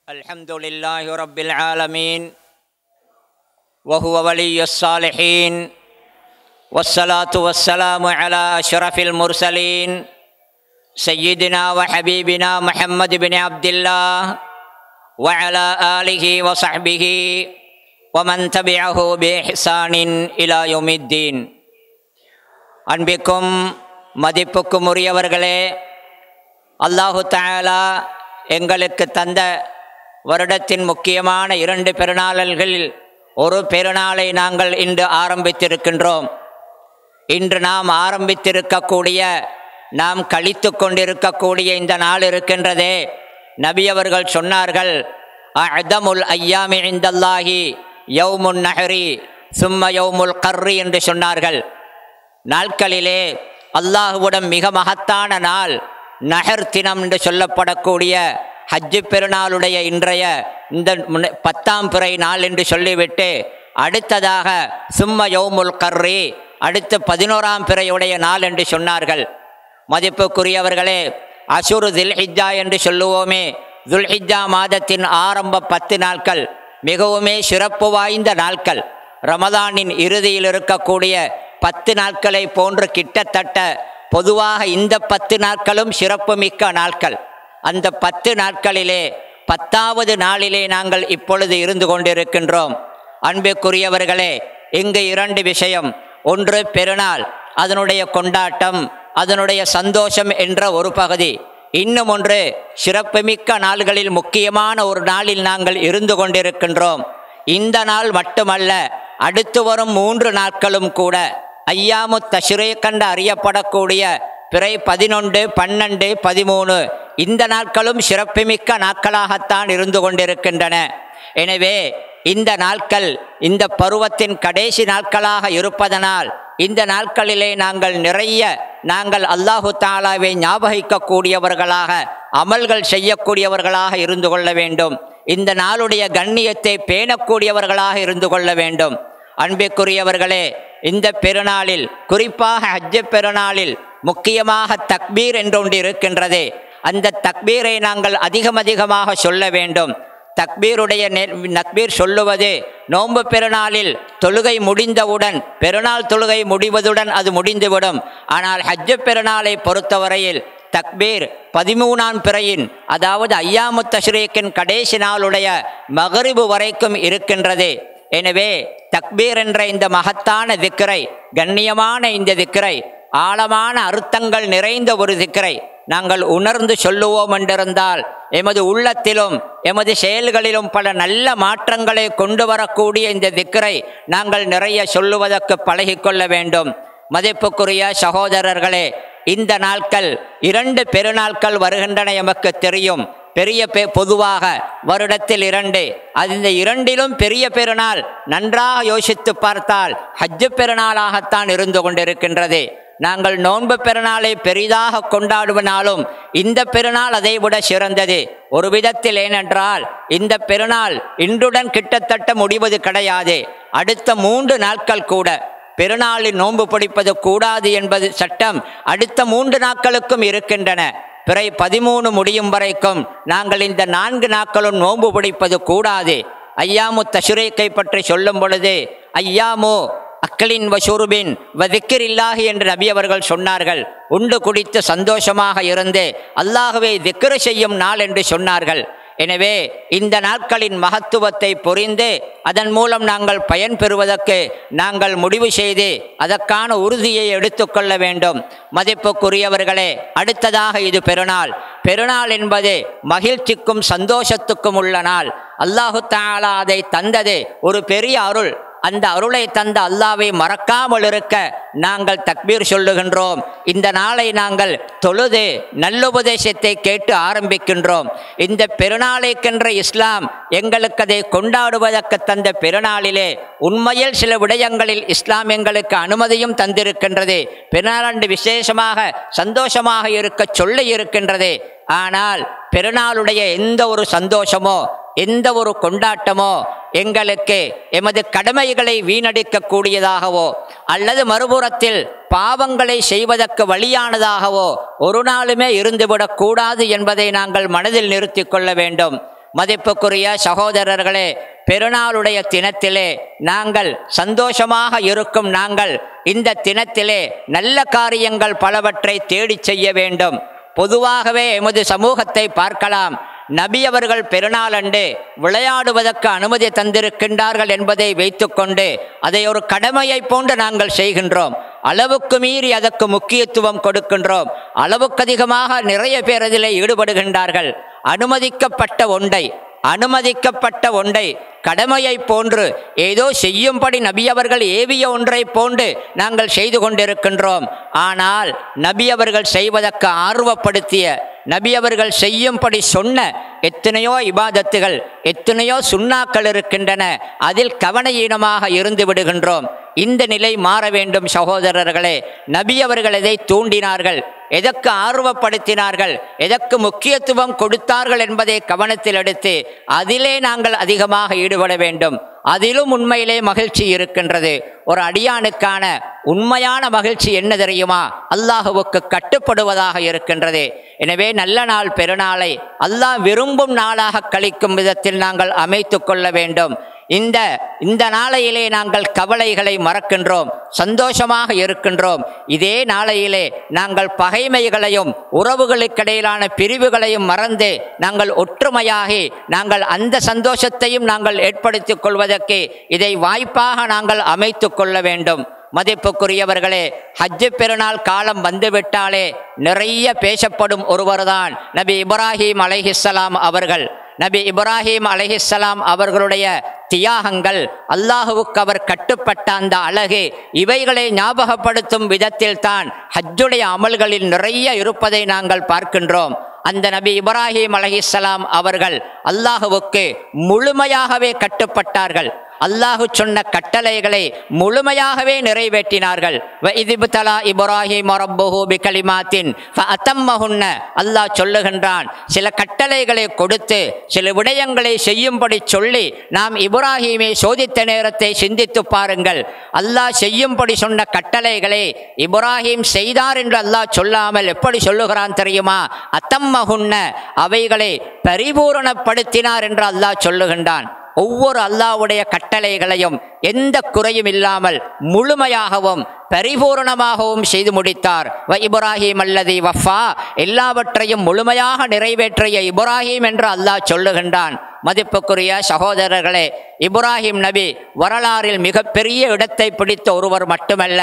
Alhamdulillahi Rabbil Alamin wa huwa waliyyus salihin wassalatu wassalamu ala ashrafil mursalin sayyidina wa habibina Muhammad bin Abdullah wa ala alihi wa sahbihi wa man tabi'ahu bi ihsanin ila yaumiddin. அன்பிற்கும் மதிப்புக்கும் உரியவர்களே, அல்லாஹு தஆலா எங்களுக்கு தந்த வருடத்தின் முக்கியமான 2 பெருநாள்களில் ஒரு பெருநாளை நாங்கள் இன்று ஆரம்பித்திருக்கின்றோம். இன்று நாம் ஆரம்பித்திருக்கக்கூடிய, நாம் கழித்து கொண்டிருக்கக்கூடிய இந்த நாள் இருக்கின்றதே, நபி அவர்கள் சொன்னார்கள், அஅதமுல் ஐயாமி இந்தல்லாஹி யௌமுன் நஹரி சும்ம யௌமுல் கர்ரி என்று சொன்னார்கள். நாட்களிலே அல்லாஹுவிடம் மிக மகத்தான நாள் நஹர் தினம் என்று சொல்லப்படக்கூடிய ஹஜ்ஜு பெருநாளுடைய இன்றைய இந்த 10ஆம் பிறை நாள் என்று சொல்லிவிட்டு அடுத்ததாக சும்ம யௌமுல் கர்ரி, அடுத்து 11ஆம் பிறையுடைய நாள் என்று சொன்னார்கள். மதிப்புக்குரியவர்களே, அஷுரு துல்ஹிஜ்ஜா என்று சொல்லுவோமே, துல்ஹிஜ்ஜா மாதத்தின் ஆரம்ப 10 நாட்கள் மிகவுமே சிறப்பு வாய்ந்த நாட்கள். ரமதானின் இறுதியில் இருக்கக்கூடிய 10 நாட்களை போன்று கிட்டத்தட்ட பொதுவாக இந்த 10 நாட்களும் சிறப்புமிக்க நாட்கள். அந்த 10 நாட்களிலே 10ஆவது நாளிலே நாங்கள் இப்பொழுது இருந்து கொண்டிருக்கின்றோம். அன்புக்குரியவர்களே, இங்கு 2 விஷயம். ஒன்று பெருநாள், அதனுடைய கொண்டாட்டம், அதனுடைய சந்தோஷம் என்ற ஒரு பகுதி. இன்னும் ஒன்று சிறப்புமிக்க நாள்களில் முக்கியமான ஒரு நாளில் நாங்கள் இருந்து கொண்டிருக்கின்றோம். இந்த நாள் மட்டுமல்ல, அடுத்து வரும் 3 நாட்களும் கூட ஐயாமு தஷ்ரீக் கண்டு அறியப்படக்கூடிய பிறை 11, 12, 13 இந்த நாட்களும் சிறப்புமிக்க நாட்களாகத்தான் இருந்து கொண்டிருக்கின்றன. எனவே இந்த நாட்கள் இந்த பருவத்தின் கடைசி நாட்களாக இருப்பதனால் இந்த நாட்களிலே நாங்கள் அல்லாஹு தஆலாவை ஞாபகிக்கக்கூடியவர்களாக, அமல்கள் செய்யக்கூடியவர்களாக இருந்து கொள்ள வேண்டும். இந்த நாளுடைய கண்ணியத்தை பேணக்கூடியவர்களாக இருந்து கொள்ள வேண்டும். அன்பிற்குரியவர்களே, இந்த பெருநாளில், குறிப்பாக ஹஜ்ஜு பெருநாளில் முக்கியமாக தக்பீர் என்றொன்று இருக்கின்றது. அந்த தக்பீரை நாங்கள் அதிகமாக சொல்ல வேண்டும். தக்பீர் சொல்லுவது நோன்பு பெருநாளில் தொழுகை முடிந்தவுடன், பெருநாள் தொழுகை முடிவதுடன் அது முடிந்துவிடும். ஆனால் ஹஜ்ஜு பெருநாளை பொறுத்தவரையில் தக்பீர் 13ஆம் பிறையின், அதாவது ஐயாமு தஷ்ரீக்கின் கடைசி நாளுடைய மகரிபு வரைக்கும் இருக்கின்றது. எனவே தக்பீர் என்ற இந்த மகத்தான திக்ரை, கண்ணியமான இந்த திக்ரை, ஆழமான அர்த்தங்கள் நிறைந்த ஒரு திக்ரை நாங்கள் உணர்ந்து சொல்லுவோம் என்றிருந்தால் எமது உள்ளத்திலும் எமது செயல்களிலும் பல நல்ல மாற்றங்களை கொண்டு வரக்கூடிய இந்த திக்ரை நாங்கள் நிறைய சொல்லுவதற்கு பழகிக்கொள்ள வேண்டும். மதிப்புக்குரிய சகோதரர்களே, இந்த நாட்கள் 2 பெருநாட்கள் வருகின்றன. எமக்கு தெரியும், பொதுவாக வருடத்தில் 2, இந்த 2லும் பெரிய பெருநாள் நன்றாக யோசித்து பார்த்தால் ஹஜ்ஜு பெருநாளாகத்தான் இருந்து கொண்டிருக்கின்றது. நாங்கள் நோன்பு பெருநாளை பெரிதாக கொண்டாடுவனாலும் இந்த பெருநாள் அதை விட சிறந்தது ஒரு விதத்தில். ஏனென்றால் இந்த பெருநாள் இன்றுடன் கிட்டத்தட்ட முடிவது கிடையாது. அடுத்த 3 நாட்கள் கூட பெருநாளில் நோன்பு பிடிப்பது கூடாது என்பது சட்டம் அடுத்த 3 நாட்களுக்கும் இருக்கின்றன. பிறை 13 முடியும் வரைக்கும் நாங்கள் இந்த 4 நாட்களும் நோன்பு பிடிப்பது கூடாது. ஐயாமு தஷ்ரீக்கை பற்றி சொல்லும் பொழுது ஐயாமு அக்லின் வஷுருபின் வதிக்கிரில்லாஹி என்று நபி அவர்கள் சொன்னார்கள். உண்டு குடித்து சந்தோஷமாக இருந்து அல்லாஹ்வை திக்ர் செய்யும் நாள் என்று சொன்னார்கள். எனவே இந்த நாட்களின் மகத்துவத்தை புரிந்து அதன் மூலம் நாங்கள் பயன் பெறுவதற்கு நாங்கள் முடிவு செய்து அதற்கான உறுதியை எடுத்துக்கொள்ள வேண்டும். மதிப்புக்குரியவர்களே, அடுத்ததாக இது பெருநாள். பெருநாள் என்பது மகிழ்ச்சிக்கும் சந்தோஷத்துக்கும் உள்ள நாள். அல்லாஹு தஆலா அதை தந்தது ஒரு பெரிய அருள். அந்த அருளை தந்த அல்லாஹ்வை மறக்காமல் இருக்க நாங்கள் தக்பீர் சொல்லுகின்றோம். இந்த நாளை நாங்கள் தொழுது நல்லுபதேசத்தை கேட்டு ஆரம்பிக்கின்றோம். இந்த பெருநாளைக்கென்ற இஸ்லாம் எங்களுக்கு அதை கொண்டாடுவதற்கு தந்த பெருநாளிலே உண்மையில் சில விடயங்களில் இஸ்லாம் எங்களுக்கு அனுமதியும் தந்திருக்கின்றது. பெருநாளன்று விசேஷமாக சந்தோஷமாக இருக்க சொல்லி இருக்கின்றது. ஆனால் பெருநாளுடைய எந்த ஒரு சந்தோஷமோ எந்த ஒரு கொண்டாட்டமோ எங்களுக்கு எமது கடமைகளை வீணடிக்கக்கூடியதாகவோ அல்லது மறுபுறத்தில் பாவங்களை செய்வதற்கு வழியானதாகவோ ஒரு நாளுமே இருந்துவிடக்கூடாது என்பதை நாங்கள் மனதில் நிறுத்தி கொள்ள வேண்டும். மதிப்புக்குரிய சகோதரர்களே, பெருநாளுடைய தினத்திலே நாங்கள் சந்தோஷமாக இருக்கும் நாங்கள் இந்த தினத்திலே நல்ல காரியங்கள் பலவற்றை தேடி செய்ய வேண்டும். பொதுவாகவே எமது சமூகத்தை பார்க்கலாம். நபி அவர்கள் பெருநாளன்று விளையாடுவதற்கு அனுமதி தந்திருக்கின்றார்கள் என்பதை வைத்துக்கொண்டு அதை ஒரு கடமையை போன்று நாங்கள் செய்கின்றோம். அளவுக்கு மீறி அதற்கு முக்கியத்துவம் கொடுக்கின்றோம். அளவுக்கு அதிகமாக நிறைய பேர் அதிலே ஈடுபடுகின்றார்கள். அனுமதிக்கப்பட்ட ஒன்றை கடமையை போன்று ஏதோ செய்யும்படி நபி அவர்கள் ஏவிய ஒன்றை போன்று நாங்கள் செய்து கொண்டிருக்கின்றோம். ஆனால் நபி அவர்கள் செய்வதற்கு ஆர்வப்படுத்திய, நபி அவர்கள் செய்யும்படி சொன்ன எத்தனையோ இபாதத்துகள், எத்தனையோ சுன்னாக்கள் இருக்கின்றன. அதில் கவனயீனமாக இருந்து விடுகின்றோம். இந்த நிலை மாற வேண்டும் சகோதரர்களே. நபி அவர்கள் எதை தூண்டினார்கள், எதற்கு ஆர்வப்படுத்தினார்கள், எதற்கு முக்கியத்துவம் கொடுத்தார்கள் என்பதை கவனத்தில் எடுத்து அதிலே நாங்கள் அதிகமாக ஈடுபட வேண்டும். அதிலும் உண்மையிலே மகிழ்ச்சி இருக்கின்றது. ஒரு அடியானுக்கான உண்மையான மகிழ்ச்சி என்ன தெரியுமா? அல்லாஹுவுக்கு கட்டுப்படுவதாக இருக்கின்றது. எனவே நல்ல நாள் பெருநாளை அல்லாஹ் விரும்பும் நாளாக கழிக்கும் விதத்தில் நாங்கள் அமைத்து கொள்ள வேண்டும். இந்த நாளையிலே நாங்கள் கவலைகளை மறக்கின்றோம், சந்தோஷமாக இருக்கின்றோம். இதே நாளையிலே நாங்கள் பகைமைகளையும் உறவுகளுக்கிடையிலான பிரிவுகளையும் மறந்து நாங்கள் ஒற்றுமையாகி நாங்கள் அந்த சந்தோஷத்தையும் நாங்கள் ஏற்படுத்திக் கொள்வதற்கு இதை வாய்ப்பாக நாங்கள் அமைத்து கொள்ள வேண்டும். மதிப்புக்குரியவர்களே, ஹஜ்ஜு பெருநாள் காலம் வந்துவிட்டாலே நிறைய பேசப்படும் ஒருவர்தான் நபி இப்ராஹிம் அலைஹிஸ்ஸலாம் அவர்கள். நபி இப்ராஹிம் அலைஹிஸ்ஸலாம் அவர்களுடைய தியாகங்கள், அல்லாஹுவுக்கு அவர் கட்டுப்பட்ட அந்த அழகு, இவைகளை ஞாபகப்படுத்தும் விதத்தில் தான் ஹஜ்ஜுடைய அமல்களில் நிறைய இருப்பதை நாங்கள் பார்க்கின்றோம். அந்த நபி இப்ராஹிம் அலைஹிஸ்ஸலாம் அவர்கள் அல்லாஹுவுக்கு முழுமையாகவே கட்டுப்பட்டார்கள். அல்லாஹு சொன்ன கட்டளைகளை முழுமையாகவே நிறைவேற்றினார்கள். வஇத்பதலா இப்ராஹிம் ரப்பஹு பிகலிமாத்தின் ஃபஅத்தம்மஹுன்ன. அல்லாஹ் சொல்லுகின்றான், சில கட்டளைகளை கொடுத்து சில விடயங்களை செய்யும்படி சொல்லி நாம் இப்ராஹிமை சோதித்த நேரத்தை சிந்தித்து பாருங்கள். அல்லாஹ் செய்யும்படி சொன்ன கட்டளைகளை இப்ராஹிம் செய்தார் என்று அல்லாஹ் சொல்லாமல் எப்படி சொல்லுகிறான் தெரியுமா? அத்தம்மஹுன்ன, அவைகளை பரிபூரணப்படுத்தினார் என்று அல்லாஹ் சொல்லுகின்றான். ஒவ்வொரு அல்லாஹ்வுடைய கட்டளைகளையும் எந்த குறையும் இல்லாமல் முழுமையாகவும் பரிபூர்ணமாகவும் செய்து முடித்தார். இப்ராஹிம் அல்லதி வஃபா, எல்லாவற்றையும் முழுமையாக நிறைவேற்றிய இப்ராஹிம் என்று அல்லாஹ் சொல்லுகின்றான். மதிப்புக்குரிய சகோதரர்களே, இப்ராஹிம் நபி வரலாறில் மிகப்பெரிய இடத்தை பிடித்த ஒருவர் மட்டுமல்ல,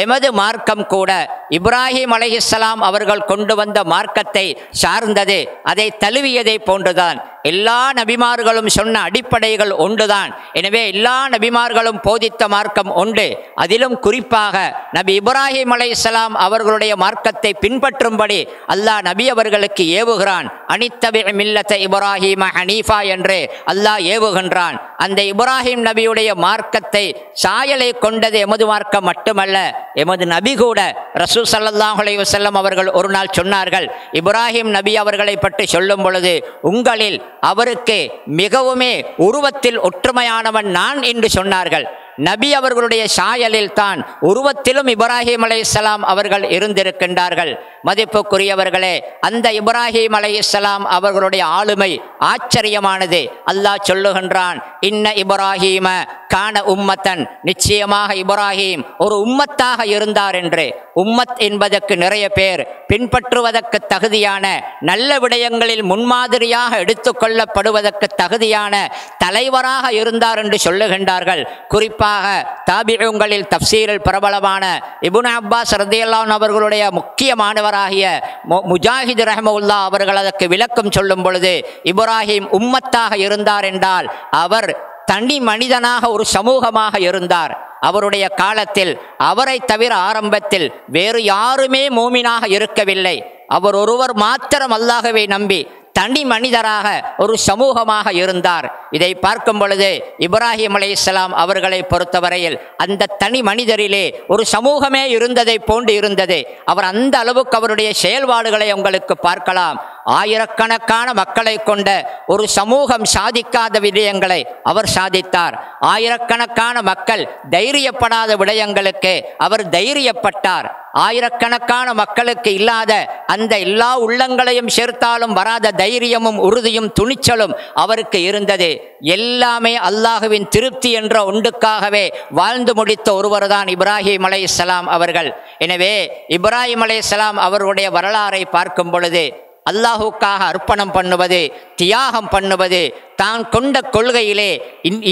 எமது மார்க்கம் கூட இப்ராஹிம் அலைஹிஸ்ஸலாம் அவர்கள் கொண்டு வந்த மார்க்கத்தை சார்ந்தது, அதை தழுவியதை போன்றுதான். எல்லா நபிமார்களும் சொன்ன அடிப்படைகள் ஒன்றுதான். எனவே எல்லா நபிமார்களும் போதித்த மார்க்கம் ஒன்று. அதிலும் குறிப்பாக நபி இப்ராஹிம் அலைஹிஸ்ஸலாம் அவர்களுடைய மார்க்கத்தை பின்பற்றும்படி அல்லாஹ் நபி அவர்களுக்கு ஏவுகிறான். அனித்தபி மில்லத இப்ராஹிம ஹனீஃபா என்று அல்லாஹ் ஏவுகின்றான். அந்த இப்ராஹிம் நபியுடைய மார்க்கத்தை சாயலை கொண்டது எமது மார்க்கம் மட்டுமல்ல, எமது நபி கூட ரசூல் ஸல்லல்லாஹு அலைஹி வஸல்லம் அவர்கள் ஒரு நாள் சொன்னார்கள், இப்ராஹிம் நபி அவர்களை பற்றி சொல்லும் பொழுது, உங்களில் அவருக்கு மிகவுமே உருவத்தில் ஒற்றுமையானவன் நான் என்று சொன்னார்கள். நபி அவர்களுடைய சாயலில் தான், உருவத்திலும் இப்ராஹிம் அலைஹிஸ்ஸலாம் அவர்கள் இருந்திருக்கின்றார்கள். மதிப்புக்குரியவர்களே, அந்த இப்ராஹிம் அலைஹிஸ்ஸலாம் அவர்களுடைய ஆளுமை ஆச்சரியமானது. அல்லாஹ் சொல்லுகின்றான், இன்ன இப்ராஹிம கான உம்மத்தன், நிச்சயமாக இப்ராஹிம் ஒரு உம்மத்தாக இருந்தார் என்று. உம்மத் என்பதற்கு நிறைய பேர் பின்பற்றுவதற்கு தகுதியான, நல்ல விடயங்களில் முன்மாதிரியாக எடுத்துக்கொள்ளப்படுவதற்கு தகுதியான தலைவராக இருந்தார் என்று சொல்லுகின்றார்கள். குறிப்பாக தாபிஊங்களில் தப்சீரில் பிரபலமான இப்னு அப்பாஸ் ரலியல்லாஹு அன்ஹு அவர்களுடைய முக்கியமானவராகிய முஜாஹித் ரஹ்மத்துல்லாஹ் அவர்கள் அதற்கு விளக்கம் சொல்லும் பொழுது, இப்ராஹிம் உம்மத்தாக இருந்தார் என்றால் அவர் தனி மனிதனாக ஒரு சமூகமாக இருந்தார். அவருடைய காலத்தில் அவரை தவிர ஆரம்பத்தில் வேறு யாருமே மூமினாக இருக்கவில்லை. அவர் ஒருவர் மாத்திரம் அல்லாஹ்வை நம்பி தனி மனிதராக ஒரு சமூகமாக இருந்தார். இதை பார்க்கும் பொழுது இப்ராஹிம் அலைஹிஸ்ஸலாம் அவர்களை பொறுத்தவரையில் அந்த தனி மனிதரிலே ஒரு சமூகமே இருந்ததை போன்று இருந்தது. அவர் அந்த அளவுக்கு அவருடைய செயல்பாடுகளை உங்களுக்கு பார்க்கலாம். ஆயிரக்கணக்கான மக்களை கொண்ட ஒரு சமூகம் சாதிக்காத விடயங்களை அவர் சாதித்தார். ஆயிரக்கணக்கான மக்கள் தைரியப்படாத விடயங்களுக்கு அவர் தைரியப்பட்டார். ஆயிரக்கணக்கான மக்களுக்கு இல்லாத அந்த எல்லா உள்ளங்களையும் சேர்த்தாலும் வராத தைரியமும் உறுதியும் துணிச்சலும் அவருக்கு இருந்தது. எல்லாமே அல்லாஹுவின் திருப்தி என்ற ஒன்றுக்காகவே வாழ்ந்து முடித்த ஒருவர் தான் இப்ராஹிம் அலைஹிஸ்ஸலாம் அவர்கள். எனவே இப்ராஹிம் அலைஹிஸ்ஸலாம் அவருடைய வரலாறை பார்க்கும் பொழுது அல்லாஹுக்காக அர்ப்பணம் பண்ணுவது, தியாகம் பண்ணுவது, தான் கொண்ட கொள்கையிலே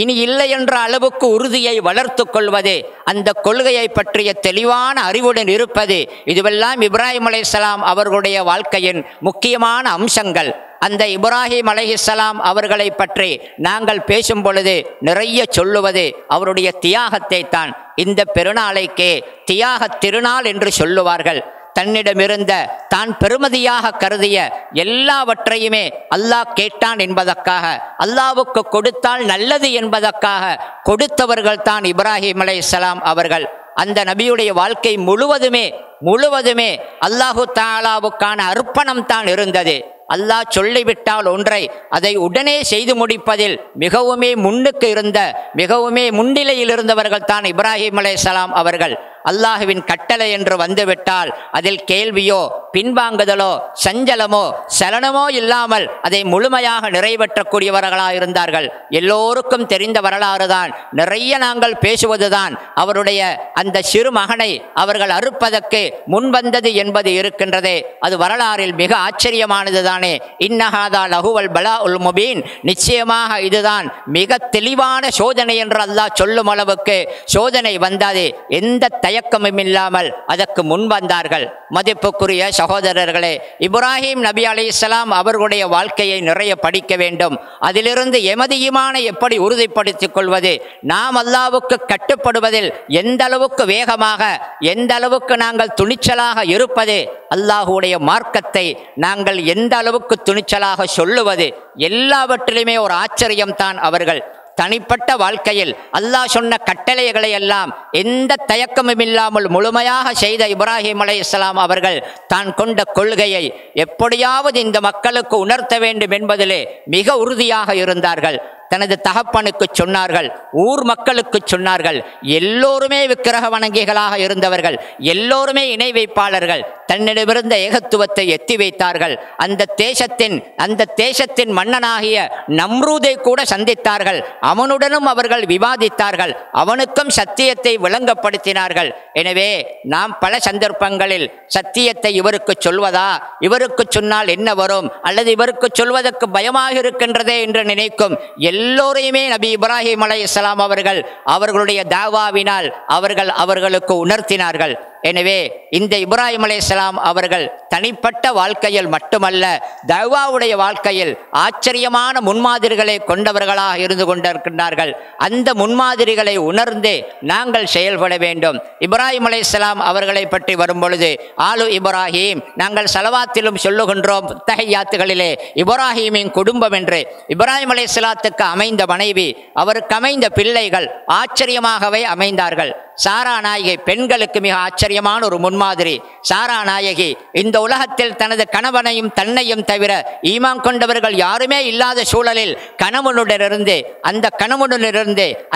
இனி இல்லை என்ற அளவுக்கு உறுதியை வளர்த்து கொள்வது, அந்த கொள்கையை பற்றிய தெளிவான அறிவுடன் இருப்பது, இதுவெல்லாம் இப்ராஹிம் அலைஹிஸ்ஸலாம் அவர்களுடைய வாழ்க்கையின் முக்கியமான அம்சங்கள். அந்த இப்ராஹிம் அலைஹிஸ்ஸலாம் அவர்களை பற்றி நாங்கள் பேசும் பொழுது நிறைய சொல்லுவது அவருடைய தியாகத்தை தான். இந்த பெருநாளைக்கே தியாக திருநாள் என்று சொல்லுவார்கள். தன்னிடமிருந்த தான் பெருமதியாக கருதிய எல்லாவற்றையுமே அல்லாஹ் கேட்டான் என்பதற்காக, அல்லாஹ்வுக்கு கொடுத்தால் நல்லது என்பதற்காக கொடுத்தவர்கள் தான் இப்ராஹிம் அலைஹிஸ்ஸலாம் அவர்கள். அந்த நபியுடைய வாழ்க்கை முழுவதுமே அல்லாஹு தஆலாவுக்கான அர்ப்பணம் தான் இருந்தது. அல்லாஹ் சொல்லிவிட்டால் ஒன்றை அதை உடனே செய்து முடிப்பதில் மிகவுமே முன்னிலையில் இருந்தவர்கள் தான் இப்ராஹிம் அலைஹிஸ்ஸலாம் அவர்கள். அல்லாஹுவின் கட்டளை என்று வந்துவிட்டால் அதில் கேள்வியோ பின்வாங்குதலோ சஞ்சலமோ சலனமோ இல்லாமல் அதை முழுமையாக நிறைவேற்றக்கூடியவர்களாக இருந்தார்கள். எல்லோருக்கும் தெரிந்த வரலாறு தான், நிறைய நாங்கள் பேசுவதுதான் அவருடைய அந்த சிறு மகனை அவர்கள் அறுப்பதற்கு முன்வந்தது என்பது இருக்கின்றதே, அது வரலாறில் மிக ஆச்சரியமானது தானே. இன்னஹாதா லஹுவல் பலா உல் முபீன், நிச்சயமாக இதுதான் மிக தெளிவான சோதனை என்று அல்லாஹ் சொல்லும் அளவுக்கு சோதனை வந்தது. எந்த தயக்கமும் இல்லாமல் அதற்கு முன் வந்தார்கள். மதிப்புக்குரிய சகோதரர்களே, இப்ராஹிம் நபி அலைஹிஸ்ஸலாம் அவர்களுடைய வாழ்க்கையை நிறைய படிக்க வேண்டும். அதிலிருந்து எமது ஈமானை எப்படி உறுதிப்படுத்திக் கொள்வது, நாம் அல்லாஹ்வுக்கு கட்டுப்படுவதில் எந்த அளவுக்கு வேகமாக, எந்த அளவுக்கு நாங்கள் துணிச்சலாக இருப்பது, அல்லாஹ்வுடைய மார்க்கத்தை நாங்கள் எந்த அளவுக்கு துணிச்சலாக சொல்லுவது, எல்லாவற்றிலுமே ஒரு ஆச்சரியம்தான் அவர்கள். தனிப்பட்ட வாழ்க்கையில் அல்லாஹ் சொன்ன கட்டளைகளை எல்லாம் எந்த தயக்கமும் இல்லாமல் முழுமையாக செய்த இப்ராஹிம் அலைஹிஸ்ஸலாம் அவர்கள் தான் கொண்ட கொள்கையை எப்படியாவது இந்த மக்களுக்கு உணர்த்த வேண்டும் என்பதிலே மிக உறுதியாக இருந்தார்கள். தனது தகப்பனுக்கு சொன்னார்கள், ஊர் மக்களுக்கு சொன்னார்கள். எல்லோருமே விக்கிரக வணங்கிகளாக இருந்தவர்கள், எல்லோருமே இணை வைப்பாளர்கள். தன்னிடமிருந்த ஏகத்துவத்தை எத்தி வைத்தார்கள். அந்த தேசத்தின் மன்னனாகிய நம்ரூதை கூட சந்தித்தார்கள். அவனுடனும் அவர்கள் விவாதித்தார்கள். அவனுக்கும் சத்தியத்தை விளங்கப்படுத்தினார்கள். எனவே நாம் பல சந்தர்ப்பங்களில் சத்தியத்தை இவருக்கு சொல்வதா, இவருக்கு சொன்னால் என்ன வரும், அல்லது இவருக்கு சொல்வதற்கு பயமாக இருக்கின்றதே என்று நினைக்கும் எல்லோரையுமே நபி இப்ராஹிம் அலைஹிஸ்ஸலாம் அவர்கள் அவர்களுடைய தாவாவினால் அவர்களுக்கு உணர்த்தினார்கள். எனவே இந்த இப்ராஹிம் அலைஹிஸ்ஸலாம் அவர்கள் தனிப்பட்ட வாழ்க்கையில் மட்டுமல்ல, தஅவாவுடைய வாழ்க்கையில் ஆச்சரியமான முன்மாதிரிகளை கொண்டவர்களாக இருந்து கொண்டிருக்கின்றார்கள். அந்த முன்மாதிரிகளை உணர்ந்து நாங்கள் செயல்பட வேண்டும். இப்ராஹிம் அலைஹிஸ்ஸலாம் அவர்களை பற்றி வரும் பொழுது ஆலு இப்ராஹிம், நாங்கள் ஸலவாத்திலும் சொல்லுகின்றோம் தஹியாத்துகளிலே இப்ராஹிமின் குடும்பம் என்று. இப்ராஹிம் அலைஹிஸ்ஸலாத்துக்கு அமைந்த மனைவி, அவருக்கு அமைந்த பிள்ளைகள் ஆச்சரியமாகவே அமைந்தார்கள். சாரா நாயகி பெண்களுக்கு மிக ஆச்சரியமான ஒரு முன்மாதிரி. சாரா நாயகி இந்த உலகத்தில் தனது கணவனையும் தன்னையும் தவிர ஈமான் கொண்டவர்கள் யாருமே இல்லாத சூழலில் கணவனுடனிருந்து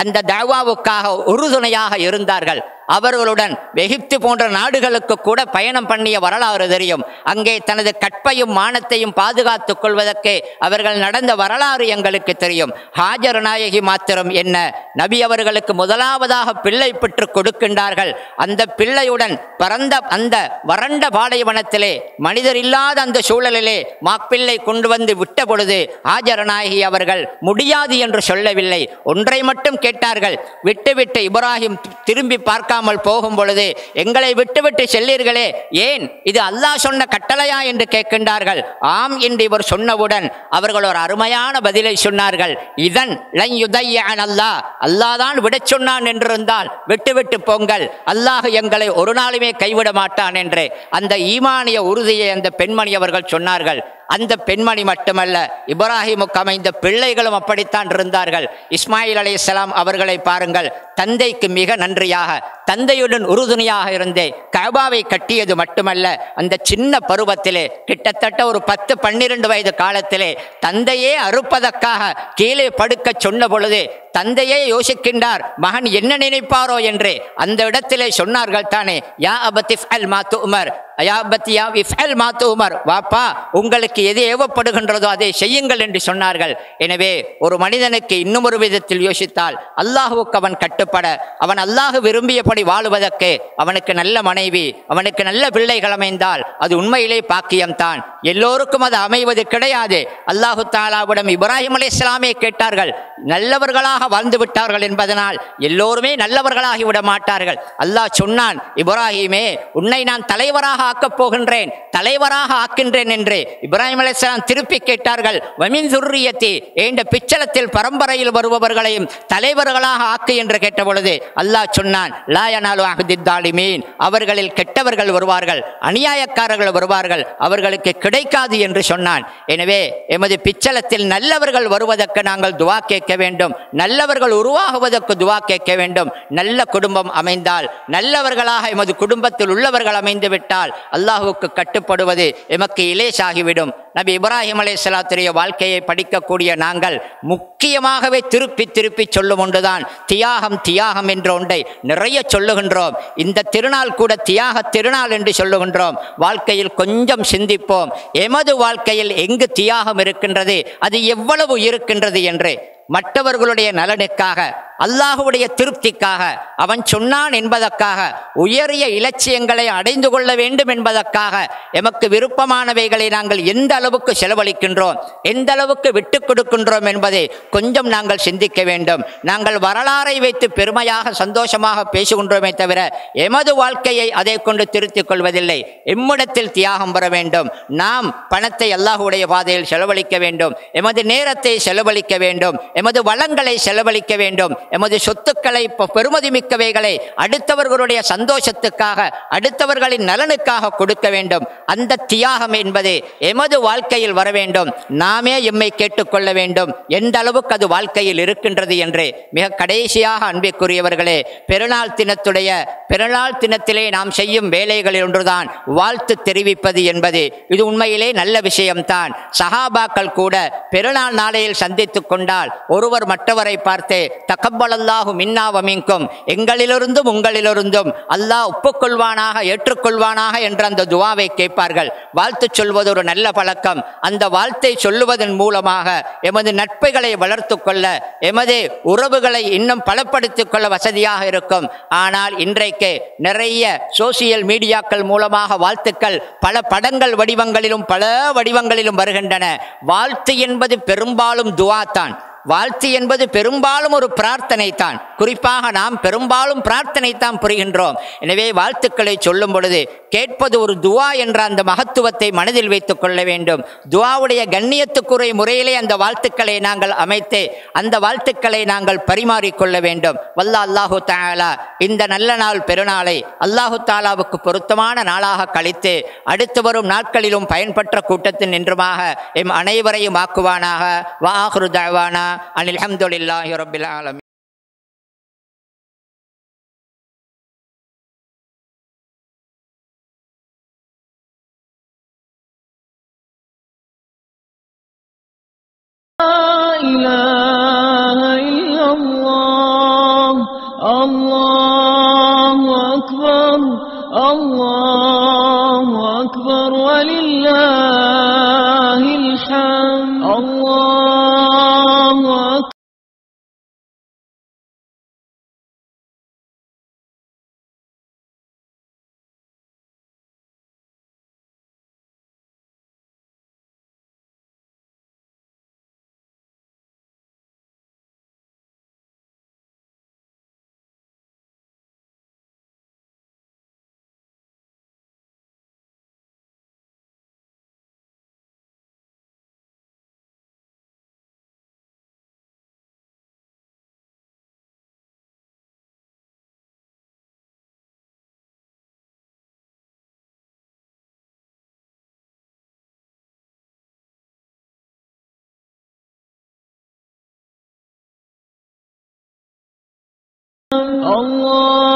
அந்த தஅவாவுக்காக உறுதுணையாக இருந்தார்கள். அவர்களுடன் எகிப்து போன்ற நாடுகளுக்கு கூட பயணம் பண்ணிய வரலாறு தெரியும். அங்கே தனது கற்பையும் மானத்தையும் பாதுகாத்துக் கொள்வதற்கு அவர்கள் நடந்த வரலாறு எங்களுக்கு தெரியும். ஹாஜர் நாயகி மாத்திரம் என்ன, நபி அவர்களுக்கு முதலாவதாக பிள்ளை பெற்று கொடுக்கின்றார்கள். அந்த பிள்ளையுடன் பறந்த அந்த வறண்ட பாலைவனத்திலே மனிதர் இல்லாத அந்த சூழலிலே மாப்பிள்ளை கொண்டு வந்து விட்ட பொழுது ஹாஜர் நாயகி அவர்கள் முடியாது என்று சொல்லவில்லை. ஒன்றை மட்டும் கேட்டார்கள், விட்டுவிட்டு இப்ராஹிம் திரும்பி பார்க்காமல் போகும் பொழுது எங்களை விட்டுவிட்டு செல்லீர்களே, ஏன், இது அல்லாஹ் சொன்ன கட்டளையா என்று கேட்கின்றார்கள். ஆம் என்று இவர் சொன்னவுடன் அவர்கள் ஒரு அருமையான பதிலை சொன்னார்கள். இதன் அல்லாஹ் தான் விடச் சொன்னான் என்றிருந்தால் விட்டுவிட்டு போங்கள், அல்லாஹ் எங்களை ஒரு நாளுமே கைவிட மாட்டான் என்று அந்த ஈமானிய உறுதியை அந்த பெண்மணி அவர்கள் சொன்னார்கள். அந்த பெண்மணி மட்டுமல்ல, இப்ராஹிமுக்கு அமைந்த பிள்ளைகளும் அப்படித்தான் இருந்தார்கள். இஸ்மாயில் அலைஹிஸ்ஸலாம் அவர்களை பாருங்கள், தந்தைக்கு மிக நன்றியாக தந்தையுடன் உறுதுணையாக இருந்து கஅபாவை கட்டியது மட்டுமல்ல, அந்த சின்ன பருவத்திலே கிட்டத்தட்ட ஒரு 10-12 வயது காலத்திலே தந்தையே அறுப்பதற்காக கீழே படுக்க சொன்ன பொழுது தந்தையே யோசிக்கின்றார், மகன் என்ன நினைப்பாரோ என்று. அந்த இடத்திலே சொன்னார்கள் தானே, யா அபதி ஃஅல் மா துஅமர், வாப்பா உங்களுக்கு எது ஏவப்படுகின்றதோ அதை செய்யுங்கள் என்று சொன்னார்கள். எனவே ஒரு மனிதனுக்கு இன்னும் ஒரு விதத்தில் யோசித்தால், அல்லாஹுவுக்கு அவன் கட்டுப்பட, அவன் அல்லாஹ் விரும்பியபடி வாழுவதற்கு அவனுக்கு நல்ல மனைவி, அவனுக்கு நல்ல பிள்ளைகள் அமைந்தால் அது உண்மையிலே பாக்கியம்தான். எல்லோருக்கும் அது அமைவது கிடையாது. அல்லாஹு தாலாவிடம் இப்ராஹிம் அலைஹிஸ்ஸலாமே கேட்டார்கள், நல்லவர்களாக வாழ்ந்து விட்டார்கள் என்பதனால் எல்லோருமே நல்லவர்களாகி விட மாட்டார்கள். அல்லாஹ் சொன்னான், இப்ராஹிமே உன்னை நான் தலைவராக ஆக்கப் போகின்றேன், தலைவராக ஆக்கின்றேன் என்று. இப்ராஹிம் அலைஹிஸ்ஸலாம் திருப்பி கேட்டார்கள், வமின் ஸுர்ரியத்தி, என்ற பிச்சலத்தில் பரம்பரையில் வருபவர்களையும் தலைவர்களாக ஆக்கு என்று கேட்ட பொழுது அல்லாஹ் சொன்னான், லா யனாலு அஹ்தித் தாலிமீன், அவர்களில் கெட்டவர்கள் வருவார்கள், அநியாயக்காரர்கள் வருவார்கள், அவர்களுக்கு கிடைக்காது என்று சொன்னான். எனவே எமது பிச்சலத்தில் நல்லவர்கள் வருவதற்கு நாங்கள் துஆ கேட்க வேண்டும், நல்லவர்கள் உருவாகுவதற்கு துஆ கேட்க வேண்டும். நல்ல குடும்பம் அமைந்தால், நல்லவர்களாக எமது குடும்பத்தில் உள்ளவர்கள் அமைந்து விட்டால் அல்லாஹுவுக்கு கட்டுப்படுவது எமக்கு இலேசாகிவிடும். நபி இப்ராஹிம் அலைஹிஸ்ஸலாத்துடைய வாழ்க்கையை படிக்கக்கூடிய நாங்கள் முக்கியமாகவே திருப்பி திருப்பி சொல்லும் ஒன்றுதான் தியாகம். தியாகம் என்ற ஒன்றை நிறைய சொல்லுகின்றோம். இந்த திருநாள் கூட தியாக திருநாள் என்று சொல்லுகின்றோம். வாழ்க்கையில் கொஞ்சம் சிந்திப்போம், எமது வாழ்க்கையில் எங்கு தியாகம் இருக்கின்றது, அது எவ்வளவு இருக்கின்றது என்று. மற்றவர்களுடைய நலனுக்காக, அல்லாஹுடைய திருப்திக்காக, அவன் சொன்னான் என்பதற்காக, உயரிய இலட்சியங்களை அடைந்து கொள்ள வேண்டும் என்பதற்காக எமக்கு விருப்பமானவைகளை நாங்கள் எந்த அளவுக்கு செலவழிக்கின்றோம், எந்த அளவுக்கு விட்டு கொடுக்கின்றோம் என்பதை கொஞ்சம் நாங்கள் சிந்திக்க வேண்டும். நாங்கள் வரலாறை வைத்து பெருமையாக சந்தோஷமாக பேசுகின்றோமே தவிர எமது வாழ்க்கையை அதை கொண்டு திருத்திக் கொள்வதில்லை. எம்மிடத்தில் தியாகம் பெற வேண்டும். நாம் பணத்தை அல்லாஹுடைய பாதையில் செலவழிக்க வேண்டும், எமது நேரத்தை செலவழிக்க வேண்டும், எமது வளங்களை செலவழிக்க வேண்டும், எமது சொத்துக்களை பெருமதி மிக்கவைகளை அடுத்தவர்களுடைய சந்தோஷத்துக்காக, அடுத்தவர்களின் நலனுக்காக கொடுக்க வேண்டும். அந்த தியாகம் என்பது எமது வாழ்க்கையில் வர வேண்டும். நாமே எம்மை கேட்டுக்கொள்ள வேண்டும், எந்த அளவுக்கு அது வாழ்க்கையில் இருக்கின்றது என்று. மிக கடைசியாக அன்பிற்குரியவர்களே, பெருநாள் தினத்திலே நாம் செய்யும் வேலைகளில் ஒன்றுதான் வாழ்த்து தெரிவிப்பது என்பது. இது உண்மையிலே நல்ல விஷயம்தான். சஹாபாக்கள் கூட பெருநாள் நாளையில் சந்தித்துக் கொண்டால் ஒருவர் மற்றவரை பார்த்து தகப்பலல்லாஹு மின்னா வ மின்கும், எங்களிலிருந்தும் உங்களிலிருந்தும் அல்லாஹ் ஒப்புக்கொள்வானாக, ஏற்றுக்கொள்வானாக என்ற அந்த துஆவை கேட்பார்கள். வாழ்த்து சொல்வது ஒரு நல்ல பழக்கம். அந்த வாழ்த்தை சொல்லுவதன் மூலமாக எமது நட்புகளை வளர்த்து கொள்ள, எமது உறவுகளை இன்னும் பலப்படுத்திக் கொள்ள வசதியாக இருக்கும். ஆனால் இன்றைக்கு நிறைய சோசியல் மீடியாக்கள் மூலமாக வாழ்த்துக்கள் பல படங்கள் வடிவங்களிலும் பல வடிவங்களிலும் வருகின்றன. வாழ்த்து என்பது பெரும்பாலும் துஆ தான். வாழ்த்து என்பது பெரும்பாலும் ஒரு பிரார்த்தனை தான். குறிப்பாக நாம் பெரும்பாலும் பிரார்த்தனை தான் புரிகின்றோம். எனவே வாழ்த்துக்களை சொல்லும் பொழுது கேட்பது ஒரு துஆ என்ற அந்த மகத்துவத்தை மனதில் வைத்துக் கொள்ள வேண்டும். துஆவுடைய கண்ணியத்துக்குரிய முறையிலே அந்த வாழ்த்துக்களை நாங்கள் அமைத்து அந்த வாழ்த்துக்களை நாங்கள் பரிமாறிக்கொள்ள வேண்டும். வல்லா அல்லாஹு தஆலா இந்த நல்ல நாள் பெருநாளை அல்லாஹு தஆலாவுக்கு பொருத்தமான நாளாக கழித்து அடுத்து வரும் நாட்களிலும் பயன்பெற்ற கூட்டத்தின் நின்றுமாக எம் அனைவரையும் ஆக்குவானாக. வ ஆகிரு தஅவானா அனில் ஹம்துலில்லாஹி ரப்பில் ஆலமீன். அல்லாஹு அக்பர், அல்லாஹு அக்பர், வலில்லாஹில் ஹம்த். அல்லாஹு அக்பர். Allah